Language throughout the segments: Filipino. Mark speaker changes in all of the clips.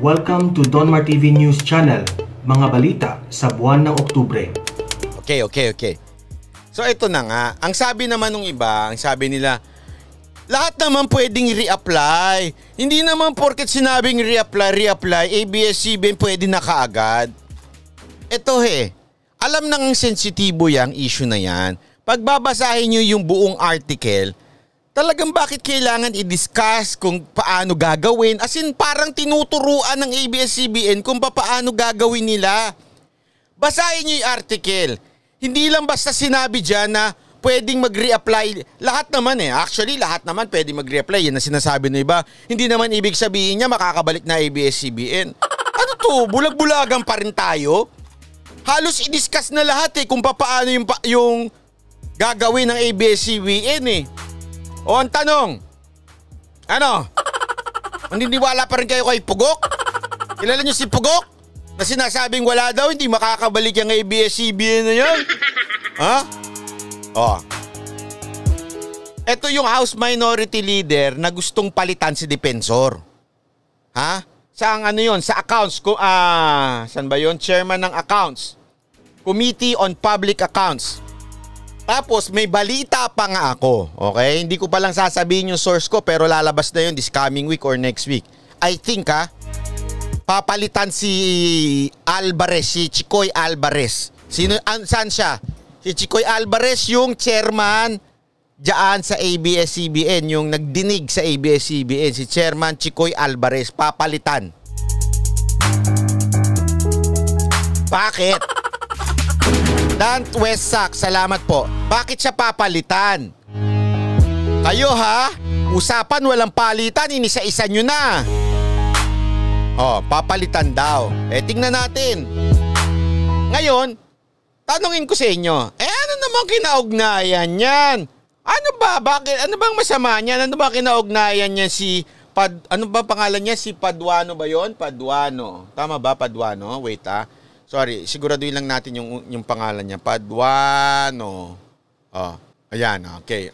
Speaker 1: Welcome to Donmar TV News Channel, mga balita sa buwan ng Oktubre.
Speaker 2: Okay. So ito na nga, ang sabi naman ng iba, ang sabi nila, lahat naman pwedeng reapply. Hindi naman porket sinabing reapply, ABS-CBN pwede na kaagad. Ito alam nang sensitibo yung issue na yan. Pag babasahin nyo yung buong article, talagang bakit kailangan i-discuss kung paano gagawin? As in, parang tinuturuan ng ABS-CBN kung paano gagawin nila. Basahin nyo yung article. Hindi lang basta sinabi dyan na pwedeng mag-reapply. Lahat naman Actually, lahat naman pwedeng mag-reapply. Yan na sinasabi ng iba. Hindi naman ibig sabihin niya makakabalik na ABS-CBN. Ano to? Bulag-bulagan pa rin tayo? Halos i-discuss na lahat kung paano yung gagawin ng ABS-CBN O ang tanong, ano? Maniniwala pa rin kayo kay Pugok? Kilala niyo si Pugok? Na sinasabing wala daw, hindi makakabalik yung ABS-CBN na yan? Ha? Ito yung House Minority Leader na gustong palitan si Depensor. Ha? Saan Sa accounts. Saan ba yun? Chairman ng accounts. Committee on Public Accounts. Tapos may balita pa nga ako, okay? Hindi ko pa lang sasabihin yung source ko pero lalabas na yun this coming week or next week. I think papalitan si Alvarez, si Chicoy Alvarez. Saan siya? Si Chicoy Alvarez yung chairman dyan sa ABS-CBN, yung nagdinig sa ABS-CBN, si Chairman Chicoy Alvarez, papalitan. Bakit? Dan Westsack, salamat po. Bakit siya papalitan? Kayo usapan walang palitan, inisa-isa nyo na. Papalitan daw. Tingnan natin. Ngayon, tanungin ko sa inyo, ano naman kinaugnayan yan? Ano ba? Bakit? Ano bang masama niyan? Ano ba kinaugnayan niya ano ba pangalan niya? Si Paduano ba yon? Paduano. Tama ba, Paduano? Wait Sorry, siguraduhin lang natin yung pangalan niya. Paduano. Ayan, okay.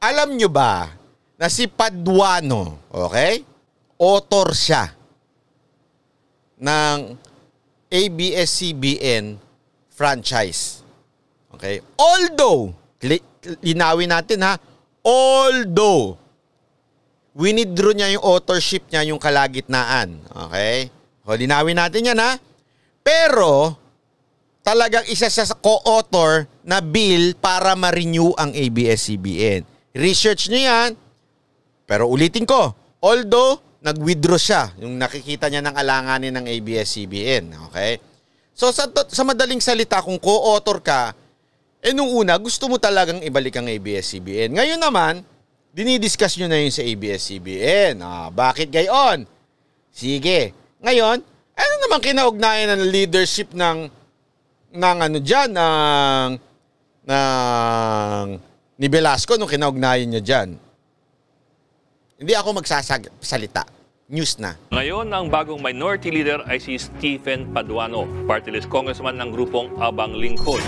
Speaker 2: Alam nyo ba na si Paduano, okay? Author siya ng ABS-CBN franchise. Okay? Although, linawin natin although, winidraw niya yung authorship niya, yung kalagitnaan. Okay? Linawin natin yan Pero, talagang isa siya sa co-author na bill para ma-renew ang ABS-CBN. Research niyo yan. Pero ulitin ko, although nag-withdraw siya, yung nakikita niya ng alanganin ng ABS-CBN. Okay? So sa madaling salita, kung co-author ka, nung una, gusto mo talagang ibalik ang ABS-CBN. Ngayon naman, dinidiscuss nyo na yun sa ABS-CBN. Bakit gayon? Sige. Ngayon, ano naman kinaugnayan ng leadership ng ni Velasco nung kinaugnayan niya dyan? Hindi ako magsasalita. News na.
Speaker 3: Ngayon, ang bagong minority leader ay si Stephen Paduano, party list congressman ng grupong Abang Lincoln.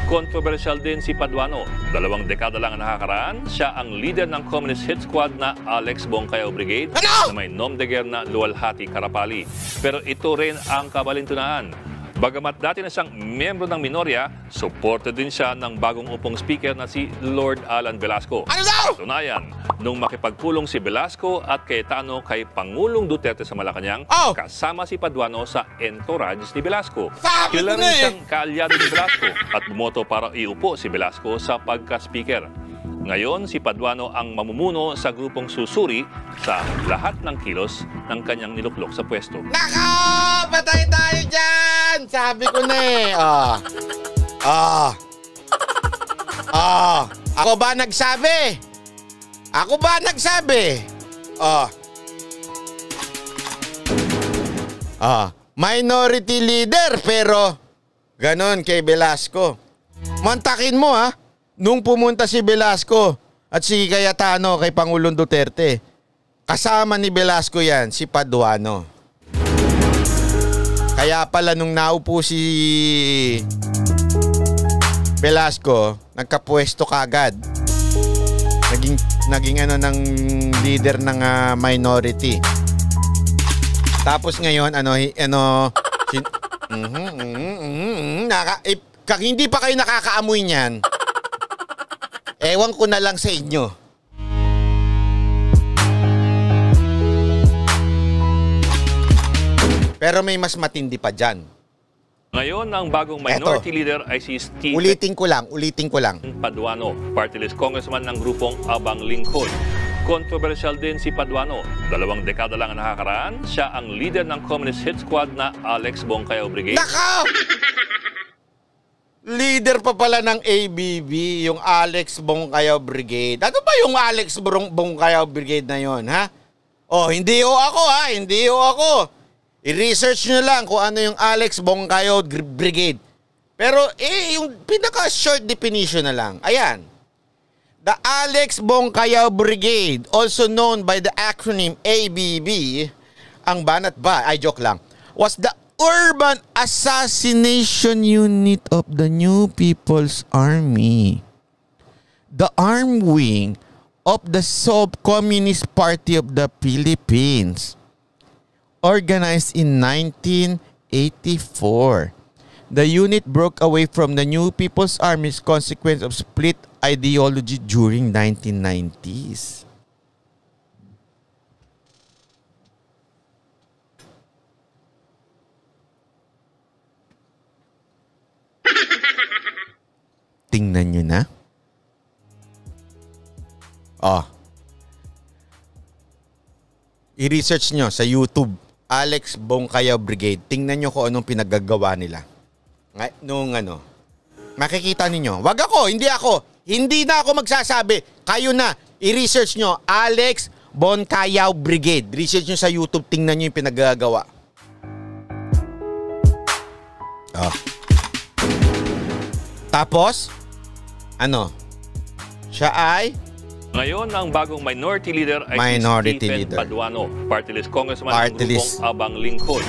Speaker 3: Controversial din si Paduano. 2 dekada lang ang nakakaraan, siya ang leader ng Communist Hit Squad na Alex Bongkayaw Brigade na may nom de guerre na Luwalhati Karapali. Pero ito rin ang kabalintunaan. Bagamat dati na siyang miyembro ng Minorya, supported din siya ng bagong upong speaker na si Lord Alan Velasco. Katunayan, nung makipagpulong si Velasco at Cayetano kay Pangulong Duterte sa Malacanang, kasama si Paduano sa entourage ni Velasco. Kilala rin siyang kaalyado ni Velasco at bumoto para iupo si Velasco sa pagka-speaker. Ngayon, si Paduano ang mamumuno sa grupong susuri sa lahat ng kilos ng kanyang niluklok sa pwesto.
Speaker 2: Nako! Patay tayo dyan! Sabi ko na Ako ba nagsabi? Minority leader pero ganon kay Velasco. Mantakin mo nung pumunta si Velasco at si Cayetano kay Pangulong Duterte, kasama ni Velasco yan, si Paduano. Kaya pala nung naupo si Velasco, nagkapwesto kagad. Naging ng leader ng minority. Tapos ngayon, hindi pa kayo nakakaamoy niyan, ewan ko na lang sa inyo. Pero may mas matindi pa dyan.
Speaker 3: Ngayon, ang bagong minority leader ay si Stephen
Speaker 2: Ulitin ko lang.
Speaker 3: Paduano, party list congressman ng grupong Abang Lincoln. Controversial din si Paduano. 2 dekada lang ang nakakaraan, siya ang leader ng Communist Hit Squad na Alex Bongkayaw Brigade.
Speaker 2: Nako! Leader pa pala ng ABB, yung Alex Bongkayaw Brigade. Ano ba yung Alex Bongkayaw Brigade na yon, ha? Oh, hindi ho ako. I-research nyo lang kung ano yung Alex Bongkayaw Brigade. Pero yung pinaka-short definition na lang. Ayan. The Alex Bongkayaw Brigade, also known by the acronym ABB, ang banat ba? Ay, joke lang. Was the Urban Assassination Unit of the New People's Army. The armed wing of the Communist Party of the Philippines. Organized in 1984. The unit broke away from the New People's Army as consequence of split ideology during 1990s. Tingnan nyo na. I-research nyo sa YouTube, Alex Bongkayaw Brigade. Tingnan nyo kung anong pinaggagawa nila. Makikita ninyo. Wag ako, hindi ako. Hindi na ako magsasabi. Kayo na. I-research nyo, Alex Bongkayaw Brigade. Research nyo sa YouTube, tingnan nyo yung pinaggagawa. Tapos, siya ay
Speaker 3: ngayon, ang bagong minority leader ay si Stephen Paduano, party list congressman ng grupong Abang Lincoln.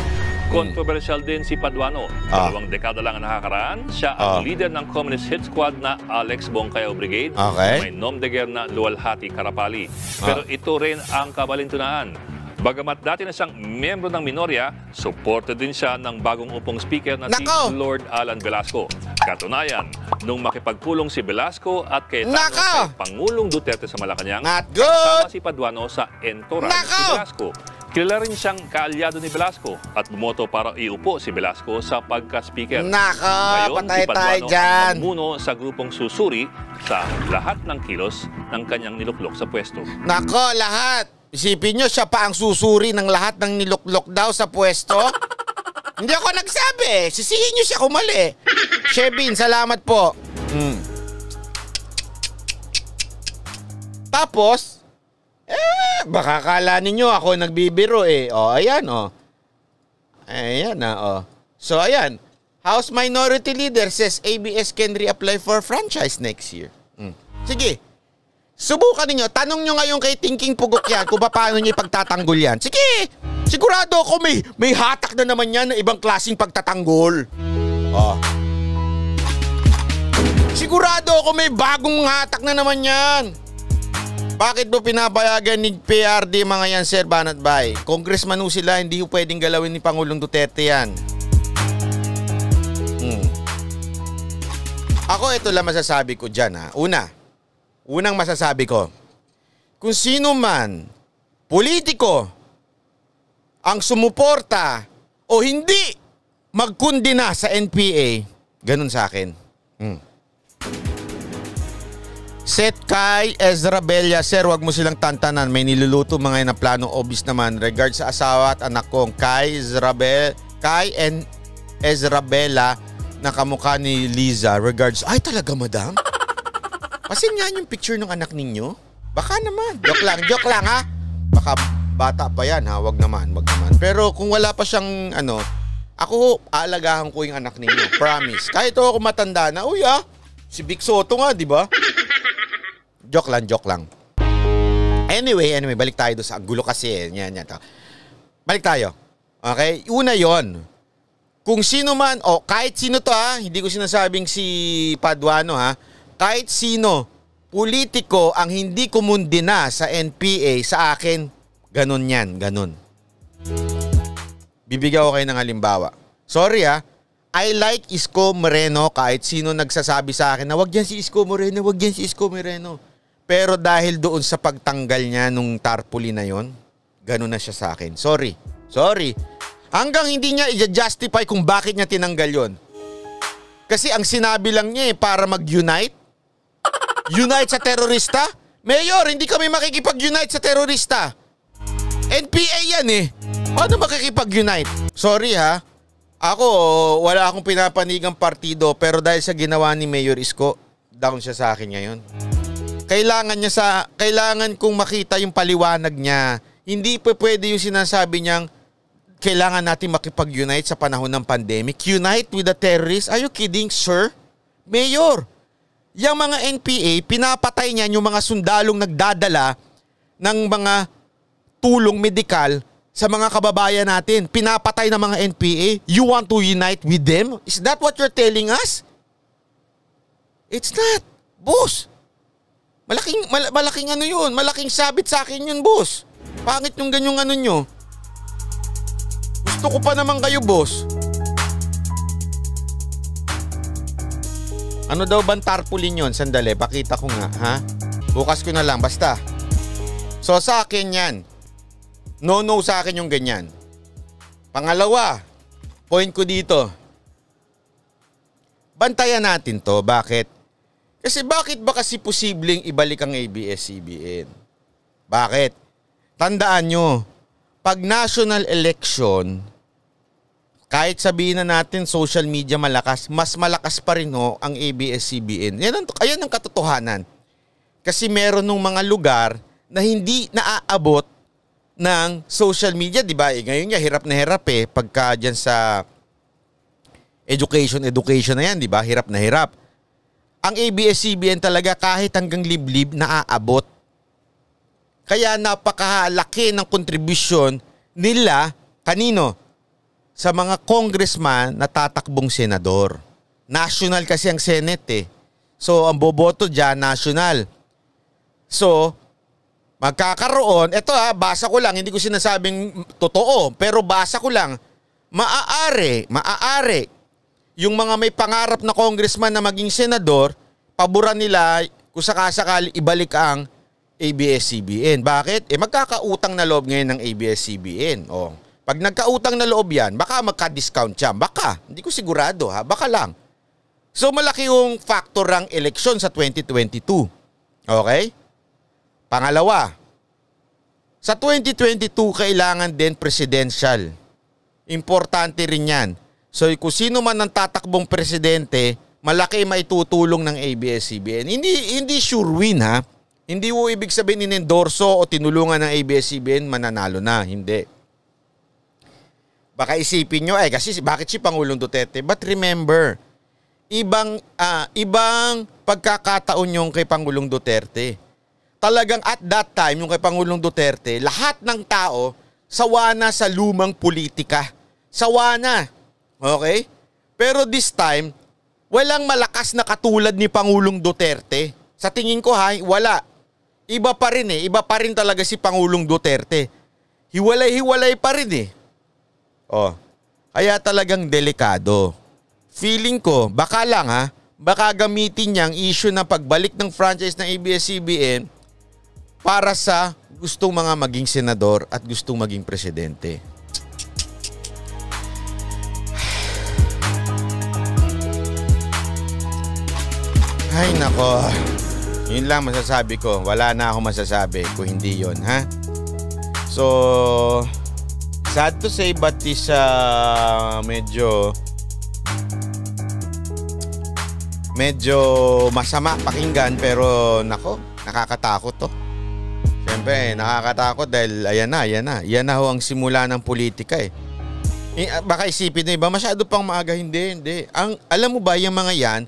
Speaker 3: Controversial din si Paduano. 2 dekada lang ang nakakaraan, siya ang leader ng Communist Hit Squad na Alex Bongkayaw Brigade. May nom de guerre na Luwalhati Karapali. Pero ito rin ang kabalintunaan. Bagamat dati na siyang miyembro ng Minorya, supported din siya ng bagong upong speaker na si Lord Alan Velasco. Katunayan, nung makipagpulong si Velasco at kay Pangulong Duterte sa Malacanang, kasama si Paduano sa entourage si Velasco. Kilala rin siyang kaalyado ni Velasco at bumoto para iupo si Velasco sa pagka-speaker. Ngayon, si Paduano ang mamuno sa grupong susuri sa lahat ng kilos ng kanyang niluklok sa pwesto.
Speaker 2: Lahat! Isipin nyo, siya pa ang susuri ng lahat ng niluklok daw sa pwesto? Hindi ako nagsabi. Sisihin nyo siya kung mali. Shebin, salamat po. Tapos, baka kala ninyo ako nagbibiro ayan Ayan So, ayan. House Minority Leader says ABS can reapply for franchise next year. Sige. Subukan ninyo, tanong nyo ngayon kay Thinking Pugok yan kung paano nyo ipagtatanggol yan. Sige, sigurado ako may hatak na naman yan na ibang klaseng pagtatanggol. Sigurado ako may bagong hatak na naman yan. Bakit mo pinapayagan ni PRD mga yan, Sir Banat Bay? Congressman ho sila, hindi ho pwedeng galawin ni Pangulong Duterte yan. Ako ito lang masasabi ko dyan Unang masasabi ko, kung sino man, politiko, ang sumuporta o hindi magkundina sa NPA, ganun sa akin. Seth Kai Ezra Bella, Sir, wag mo silang tantanan. May niluluto mga yan na plano, obvious naman. Regards sa asawa at anak kong Kai and Ezra Bella na kamukha ni Liza. Regards, ay talaga madam? Pasin nga yung picture ng anak ninyo. Baka naman. Joke lang ha. Baka bata pa yan ha. Wag naman. Pero kung wala pa siyang ako aalagaan ko yung anak ninyo. Promise. Kahit ako matanda na, si Vic Soto nga, di ba? Joke lang. Anyway, balik tayo doon sa gulo kasi. Yan. Balik tayo. Okay? Una yon. Kung sino man, kahit sino to hindi ko sinasabing si Paduano kahit sino, politiko ang hindi kumundina sa NPA, sa akin, ganun yan. Bibigyan ko kayo ng halimbawa. Sorry I like Isko Moreno kahit sino nagsasabi sa akin na wag yan si Isko Moreno, wag yan si Isko Moreno. Pero dahil doon sa pagtanggal niya nung tarpaulin na yon, ganun na siya sa akin. Sorry. Hanggang hindi niya i-justify kung bakit niya tinanggal yon. Kasi ang sinabi lang niya para mag-unite. Unite sa terorista? Mayor, hindi kami makikipag-unite sa terorista. NPA yan Paano makikipag-unite? Sorry Ako, wala akong pinapanigang partido pero dahil sa ginawa ni Mayor Isko, down siya sa akin ngayon. Kailangan kong makita yung paliwanag niya. Hindi pwede yung sinasabi niyang kailangan natin makipag-unite sa panahon ng pandemic. Unite with the terrorists? Are you kidding, sir? Mayor, yung mga NPA, pinapatay niyan yung mga sundalong nagdadala ng mga tulong medikal sa mga kababayan natin. Pinapatay ng mga NPA. You want to unite with them? Is that what you're telling us? It's not. Boss. Malaking ano yun. Malaking sabit sa akin yun, boss. Pangit yung ganyong ano nyo. Gusto ko pa naman kayo, boss. Ano daw bang tarpaulin yun? Sandali, pakita ko nga, Bukas ko na lang, basta. So sa akin yan. No sa akin yung ganyan. Pangalawa, point ko dito. Bantayan natin to. Bakit? Kasi bakit ba kasi posibleng ibalik ang ABS-CBN? Bakit? Tandaan nyo, pag national election, kahit sabihin na natin social media malakas, mas malakas pa rin ang ABS-CBN. Ayan ang katotohanan. Kasi meron ng mga lugar na hindi naaabot ng social media, di ba? Ngayon nga, hirap na hirap pagka dyan sa education na yan, di ba? Hirap na hirap. Ang ABS-CBN talaga kahit hanggang liblib naaabot. Kaya napakalaki ng kontribusyon nila, kanino? Sa mga congressman na tatakbong senador. National kasi ang Senate So, ang boboto dyan, national. So, magkakaroon, eto basa ko lang, hindi ko sinasabing totoo, pero basa ko lang, maaari, yung mga may pangarap na congressman na maging senador, paboran nila kung sakasakali ibalik ang ABS-CBN. Bakit? Magkakautang na loob ngayon ng ABS-CBN. Pag nagkautang na loob yan, baka magka-discount yan. Baka. Hindi ko sigurado baka lang. So malaki yung factor ng eleksyon sa 2022. Okay? Pangalawa, sa 2022 kailangan din presidential. Importante rin yan. So kung sino man ang tatakbong presidente, malaki maitutulong ng ABS-CBN. Hindi sure win Hindi mo ibig sabihin inendorso o tinulungan ng ABS-CBN mananalo na. Hindi. Baka isipin nyo, kasi bakit si Pangulong Duterte? But remember, ibang pagkakataon yung kay Pangulong Duterte. Talagang at that time, yung kay Pangulong Duterte, lahat ng tao sawa na sa lumang politika. Sawa na. Okay? Pero this time, walang malakas na katulad ni Pangulong Duterte. Sa tingin ko wala. Iba pa rin Iba pa rin talaga si Pangulong Duterte. Hiwalay-hiwalay pa rin Kaya talagang delikado. Feeling ko, baka lang baka gamitin niya ang issue ng pagbalik ng franchise ng ABS-CBN para sa gustong mga maging senador at gustong maging presidente. Ay nako. Yun lang masasabi ko. Wala na ako masasabi kung hindi yun, So, sad to say but is medyo masama pakinggan pero nako, nakakatakot to. Siyempre, nakakatakot dahil ayan na ho ang simula ng politika Baka isipin na iba, masyado pang maaga. Hindi. Alam mo ba yung mga yan,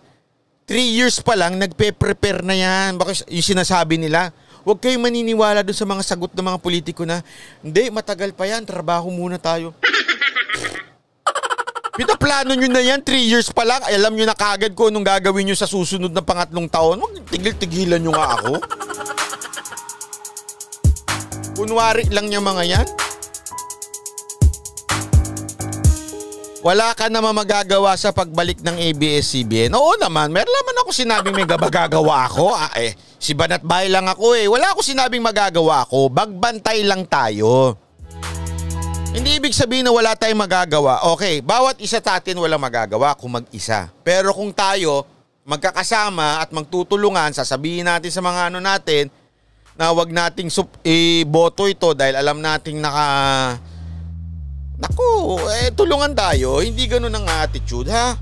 Speaker 2: 3 years pa lang, nagpe-prepare na yan. Baka yung sinasabi nila, huwag kayong maniniwala doon sa mga sagot ng mga politiko na, hindi, matagal pa yan, trabaho muna tayo. Pinaplano nyo na yan, 3 years pa lang, alam nyo na kagad ko anong gagawin nyo sa susunod na pangatlong taon. Huwag tigil-tigilan nyo nga ako. Kunwari lang yung mga yan. wala ka naman magagawa sa pagbalik ng ABS-CBN. Oo naman, meron naman ako sinabing may magagawa ako. Si Banat Bay lang ako eh. Wala ako sinabing magagawa ako. Bagbantay lang tayo. Hindi ibig sabihin na wala tayong magagawa. Okay, bawat isa tatin walang magagawa kung mag-isa. Pero kung tayo magkakasama at magtutulungan, sasabihin natin sa mga ano natin na wag nating boto ito dahil alam nating Naku, tulungan tayo. Hindi ganun ang attitude, ha?